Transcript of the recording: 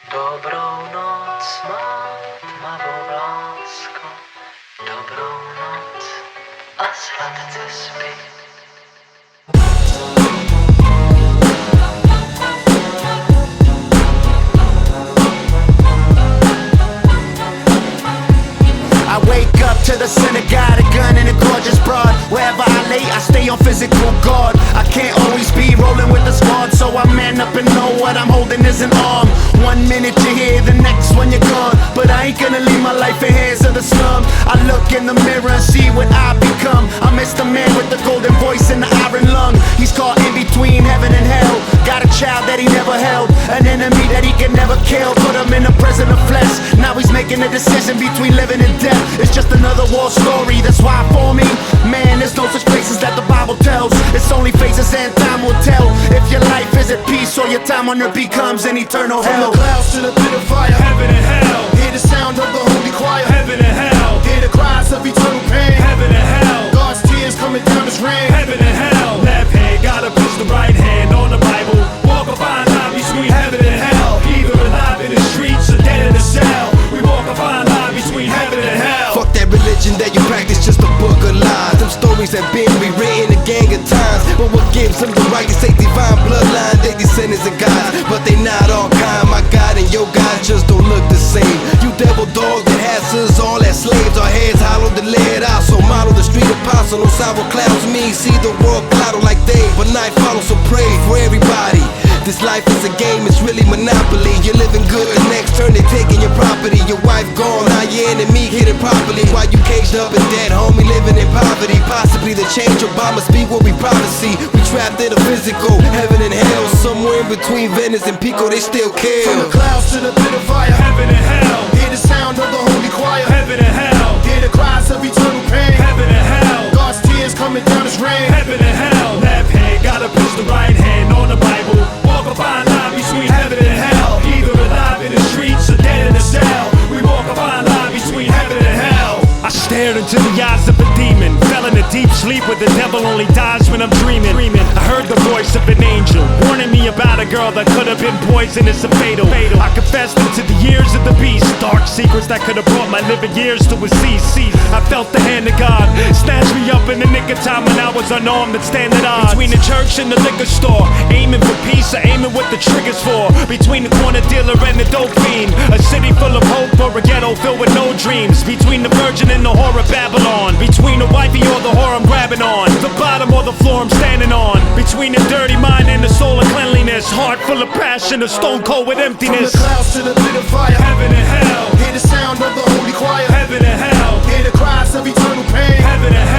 Dobrou noc má tmavou lásko, dobrou noc a sladce spí. I wake up to the synagogue, a gun and a gorgeous broad. Wherever I lay, I stay on physical guard. I can't always be rolling with the squad, so I man up and know what I'm holding is an arm. 1 minute you're here, the next one you're gone. But I ain't gonna leave my life in hands of the slum. I look in the mirror and see what I become. I miss the man with the golden voice and the iron lung. He's caught in between heaven and hell. Got a child that he never held, an enemy that he can never kill. Put him in a prison of flesh. Now he's making a decision between living and death. It's just another war story, that's why for me, man, there's no such places that the Bible tells. It's only faces and time will tell if your life is at peace or your time on earth becomes an eternal hell. From the clouds to the pit of fire, heaven and hell. Hear the sound of the holy choir, heaven and hell. Hear the cries of eternal pain, heaven and hell. God's tears coming down as rain, heaven and hell. Left hand gotta push the right hand on the Bible. Walk a fine line between heaven and hell. Either alive in the streets or dead in the cell. We walk a fine line between heaven and hell. Fuck that religion that you practice, just a book of lies. Them stories have been rewritten a gang of times. But what gives them the right to say divine bloodline? They descendants of God, but they not all kind. My God and your God just don't look the same. You devil dogs that has us all as slaves. Our heads hollow the lead out, so model the street apostle. No sour clouds me, see the world clouded like they. But night follows, so pray for everybody. This life is a game, it's really monopoly. You're living good, the next turn they taking your property. Your wife gone, now your enemy hit it properly. While you caged up and dead, homie, living in poverty. Possibly the change Obama speak what we prophecy. We trapped in a physical, heaven and hell. Somewhere in between Venice and Pico, they still kill. From the clouds to the pit of fire, heaven and hell. Hear the sound of the holy choir, heaven and hell. Hear the cries of eternal pain, heaven and hell. God's tears coming down as rain, heaven and hell. Left hand gotta push the right hand on the Bible. Walk a fine line between heaven and hell. Either alive in the streets or dead in the cell. We walk a fine line between heaven and hell. I stared into the eyes of a demon, fell in a deep sleep where the devil only dies when I'm dreaming. I heard the voice of an angel warning me about a girl that could have been poisonous and fatal. I confessed into the years of the beast, dark secrets that could have brought my living years to a cease. I felt the hand of God snatch me up in the nick of time when I was unarmed and stand at odds. Between the church and the liquor store, aiming for peace or aiming what the trigger's for. Between the corner dealer and the dope fiend, a city full of hope or a ghetto filled with no dreams. Between the virgin and the whore of Babylon, between the wifey or the whore I'm grabbing on, the bottom or the floor I'm standing on. Between the dirty mind and the soul of cleanliness, heart full of passion, a stone cold with emptiness. From the clouds to the pit of fire, heaven and hell. Hear the sound of the holy choir, heaven and hell. Hear the cries of eternal pain, heaven and hell.